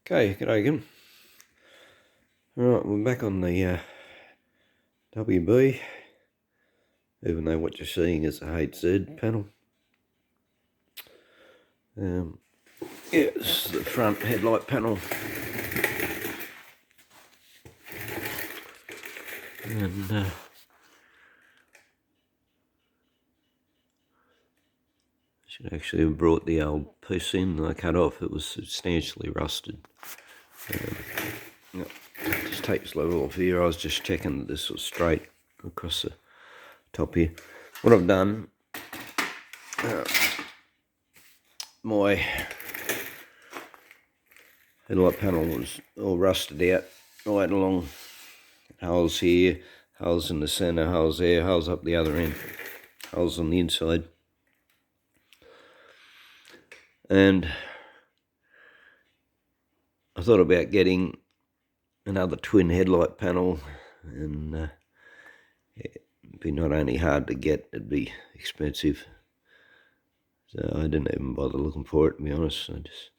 Okay, g'day again. Alright, we're back on the WB, even though what you're seeing is a HZ panel. Yeah, it's the front headlight panel. And I should actually have brought the old piece in that I cut off. It was substantially rusted. Just take this level off here. I was just checking that this was straight across the top here. What I've done, my headlight panel was all rusted out right along. Holes here, holes in the centre, holes there, holes up the other end, holes on the inside. And I thought about getting another twin headlight panel, and it'd be not only hard to get, it'd be expensive. So I didn't even bother looking for it, to be honest. I just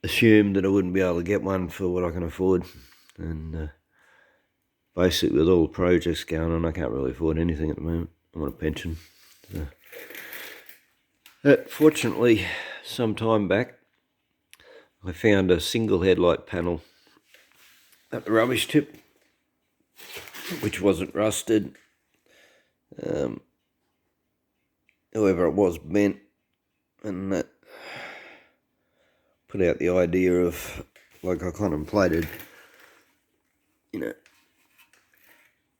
assumed that I wouldn't be able to get one for what I can afford. And basically, with all the projects going on, I can't really afford anything at the moment. I'm on a pension. So. Fortunately, some time back, I found a single headlight panel at the rubbish tip, which wasn't rusted. However, it was bent, and that put out the idea of, like I contemplated,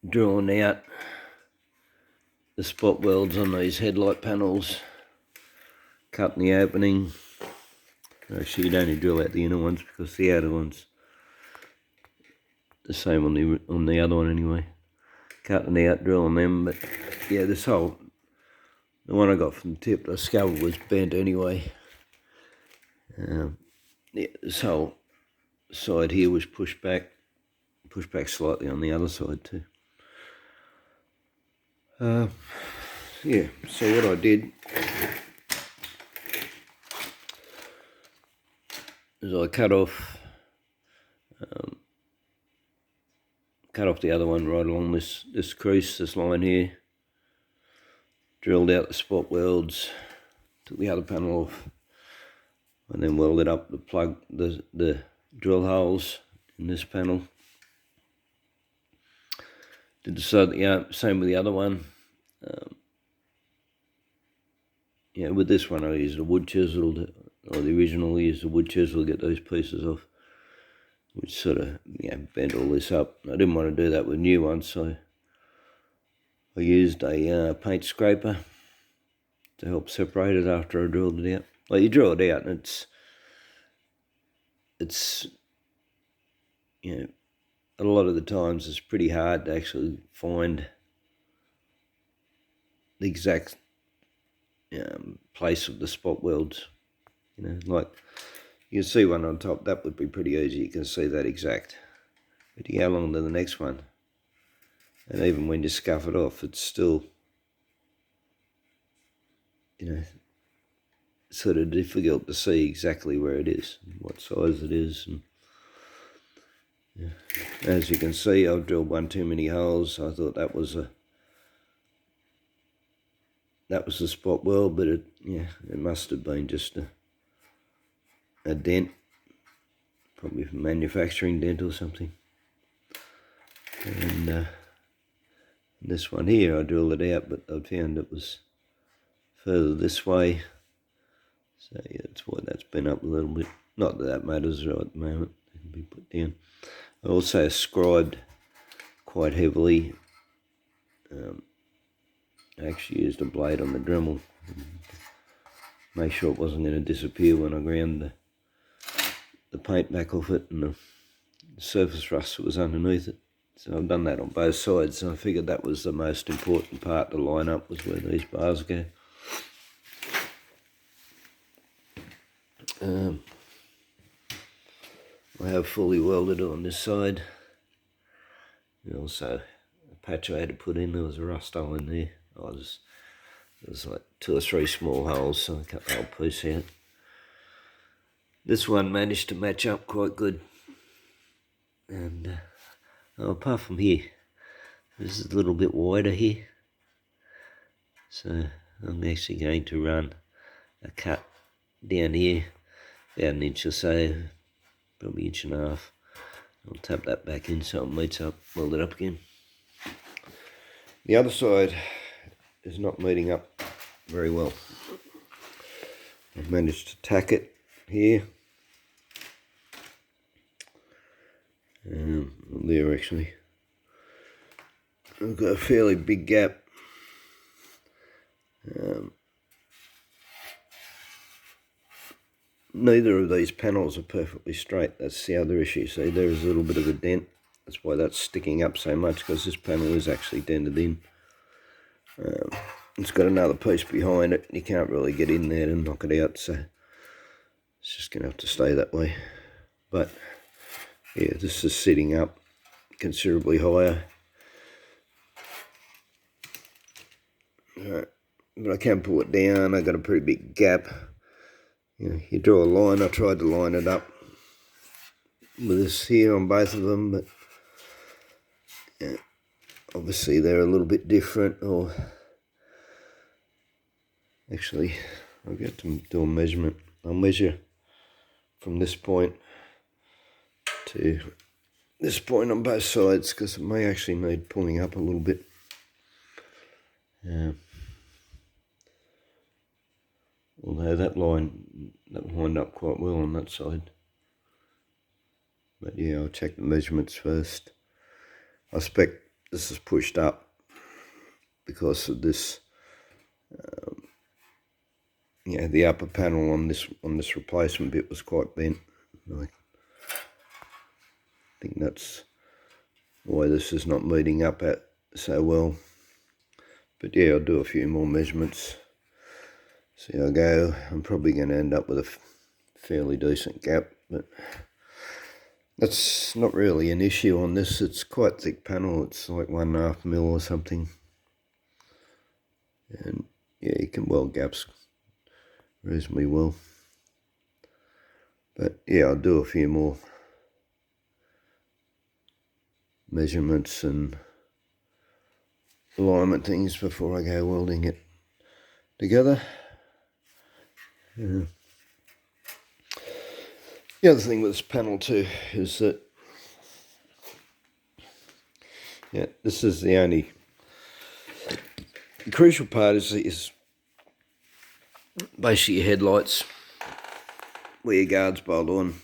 drawing out the spot welds on these headlight panels, cutting the opening. Actually, you'd only drill out the inner ones because the outer ones the same on the other one anyway. Cutting out, drilling them, but yeah, this whole, the one I got from the tip, I discovered was bent anyway. Yeah, this whole side here was pushed back slightly on the other side too. Yeah, so what I did is I cut off the other one right along this crease, this line here, drilled out the spot welds, took the other panel off, and then welded up the drill holes in this panel. Did the same with the other one. With this one I used a wood chisel, or the original I used a wood chisel to get those pieces off, which sort of bent all this up. I didn't want to do that with new ones, so I used a paint scraper to help separate it after I drilled it out. Well, you drill it out and it's a lot of the times it's pretty hard to actually find the exact place of the spot welds. Like you can see one on top, that would be pretty easy. You can see that exact. But you go along to the next one, and even when you scuff it off, it's still, sort of difficult to see exactly where it is, what size it is. And as you can see, I've drilled one too many holes. I thought that was a spot weld, but it must have been just a dent, probably from manufacturing dent or something. And this one here, I drilled it out, but I found it was further this way. So yeah, that's why that's been up a little bit. Not that that matters right at the moment. It can be put down. I also scribed quite heavily. I actually used a blade on the Dremel to make sure it wasn't going to disappear when I ground the paint back off it, and the surface rust that was underneath it. So I've done that on both sides, and I figured that was the most important part to line up, was where these bars go. I have fully welded on this side. And also a patch I had to put in, there was a rust hole in there. There was like 2 or 3 small holes, so I cut the whole piece out. This one managed to match up quite good. And apart from here, this is a little bit wider here. So I'm actually going to run a cut down here, about an inch or so, probably inch and a half. I'll tap that back in so it meets up, weld it up again. The other side is not meeting up very well. I've managed to tack it here. There actually. I've got a fairly big gap. Neither of these panels are perfectly straight. That's the other issue. See, there is a little bit of a dent. That's why that's sticking up so much, because this panel is actually dented in. It's got another piece behind it. You can't really get in there and knock it out, so it's just going to have to stay that way. But yeah, this is sitting up considerably higher. But I can pull it down. I've got a pretty big gap. You draw a line. I tried to line it up with this here on both of them, but yeah, obviously they're a little bit different. Or actually, I'll get to do a measurement. I'll measure from this point to this point on both sides, because it may actually need pulling up a little bit. Although that lined up quite well on that side. But yeah, I'll check the measurements first. I suspect this is pushed up because of this. The upper panel on this replacement bit was quite bent. I think that's why this is not meeting up at so well. But yeah, I'll do a few more measurements. See how I go. I'm probably going to end up with a fairly decent gap, but that's not really an issue on this. It's quite thick panel. It's like 1.5 mil or something. And yeah, you can weld gaps reasonably well. But yeah, I'll do a few more measurements and alignment things before I go welding it together. Yeah. The other thing with this panel too is that this is the only crucial part is basically your headlights, where your guards bolt on,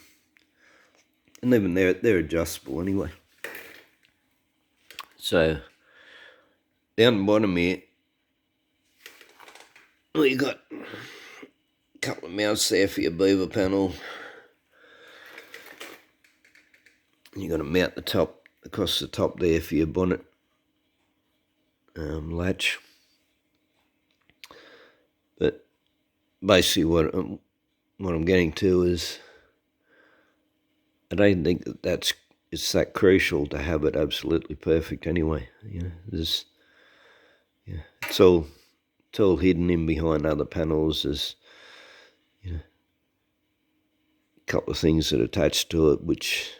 and even they're adjustable anyway. So down the bottom here, well, you got a couple of mounts there for your beaver panel. You're going to mount the top across the top there for your bonnet latch. But basically what I'm getting to is I don't think it's that crucial to have it absolutely perfect anyway. It's all hidden in behind other panels. There's a couple of things that are attached to it which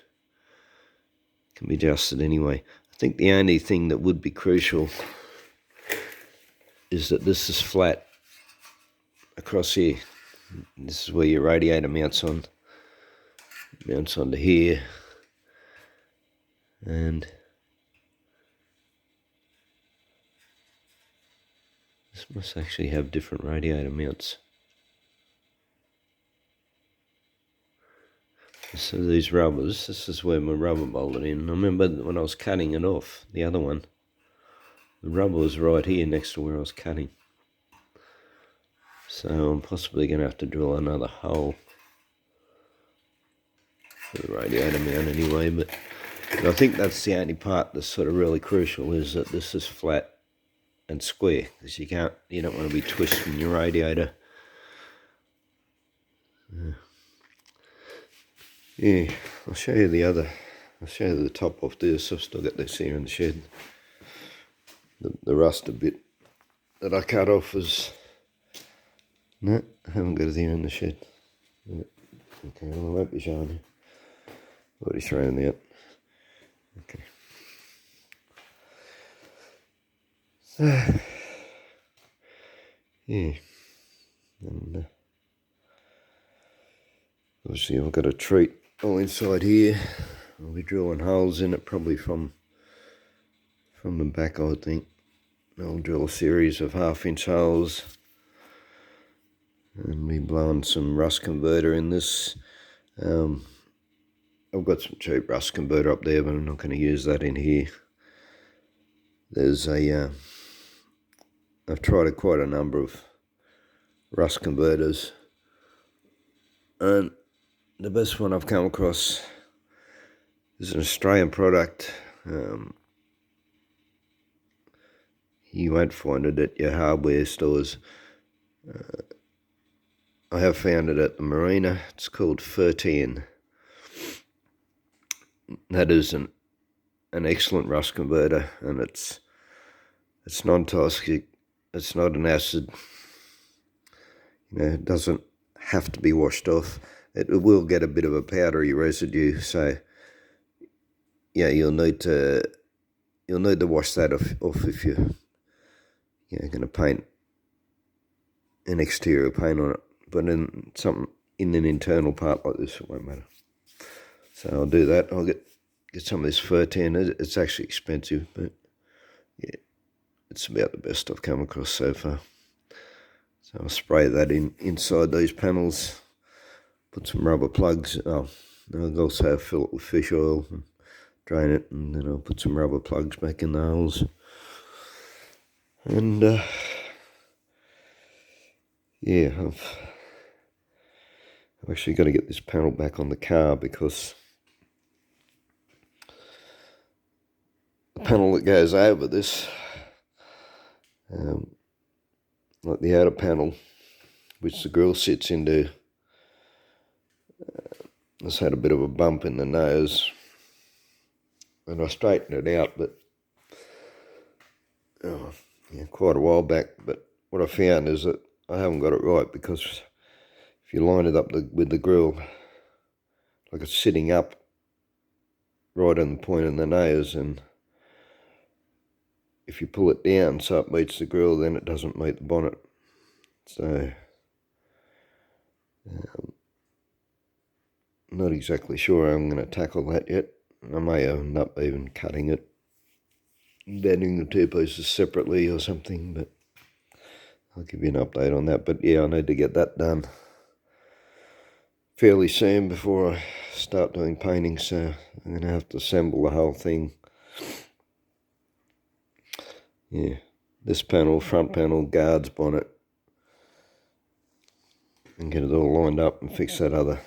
can be adjusted anyway. I think the only thing that would be crucial is that this is flat across here. This is where your radiator mounts onto here, and this must actually have different radiator mounts. So these rubbers, this is where my rubber bolted in. I remember when I was cutting it off, the other one, the rubber was right here next to where I was cutting. So I'm possibly going to have to drill another hole for the radiator mount anyway, but I think that's the only part that's sort of really crucial, is that this is flat and square, because you don't want to be twisting your radiator. Yeah, I'll show you the top off this. I've still got this here in the shed. The rusted bit that I cut off was, no, I haven't got it here in the shed. Okay, well, I won't be showing you. Already thrown out. Okay. So, yeah. And obviously I've got a treat all inside here. I'll be drilling holes in it probably from the back, I think. I'll drill a series of 1/2 inch holes and be blowing some rust converter in this. I've got some cheap rust converter up there, but I'm not going to use that in here. There's I've tried quite a number of rust converters, and the best one I've come across is an Australian product. You won't find it at your hardware stores. I have found it at the marina. It's called 13. That is an excellent rust converter, and it's non-toxic. It's not an acid. It doesn't have to be washed off. It will get a bit of a powdery residue, so yeah, you'll need to wash that off if you're going to paint an exterior paint on it. But in an internal part like this, it won't matter. So I'll do that. I'll get some of this 13. It's actually expensive, but yeah, it's about the best I've come across so far. So I'll spray that inside these panels. Put some rubber plugs. Oh, I'll also fill it with fish oil and drain it, and then I'll put some rubber plugs back in the holes. And yeah, I've actually got to get this panel back on the car, because the panel that goes over this, like the outer panel, which the grill sits into, has had a bit of a bump in the nose, and I straightened it out, but quite a while back. But what I found is that I haven't got it right, because if you line it up with the grill, like it's sitting up right on the point of the nose, and if you pull it down so it meets the grill, then it doesn't meet the bonnet. So not exactly sure how I'm going to tackle that yet. I may end up even cutting it, bending the two pieces separately or something, but I'll give you an update on that. But yeah, I need to get that done fairly soon before I start doing painting, so I'm going to have to assemble the whole thing. Yeah, this panel, front panel, guards bonnet, and get it all lined up and fix that other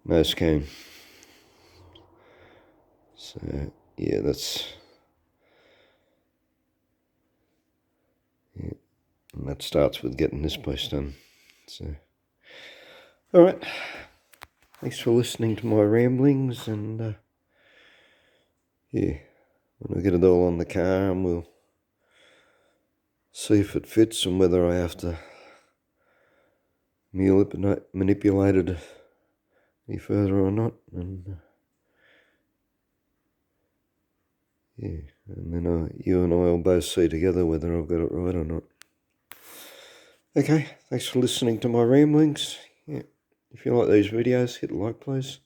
nose cone. So yeah, and that starts with getting this place done. So alright, thanks for listening to my ramblings, and yeah, when I get it all on the car, and we'll see if it fits and whether I have to manipulate it any further or not. And yeah, and then you and I will both see together whether I've got it right or not. Okay, thanks for listening to my ramblings. Yeah, if you like these videos, hit like, please.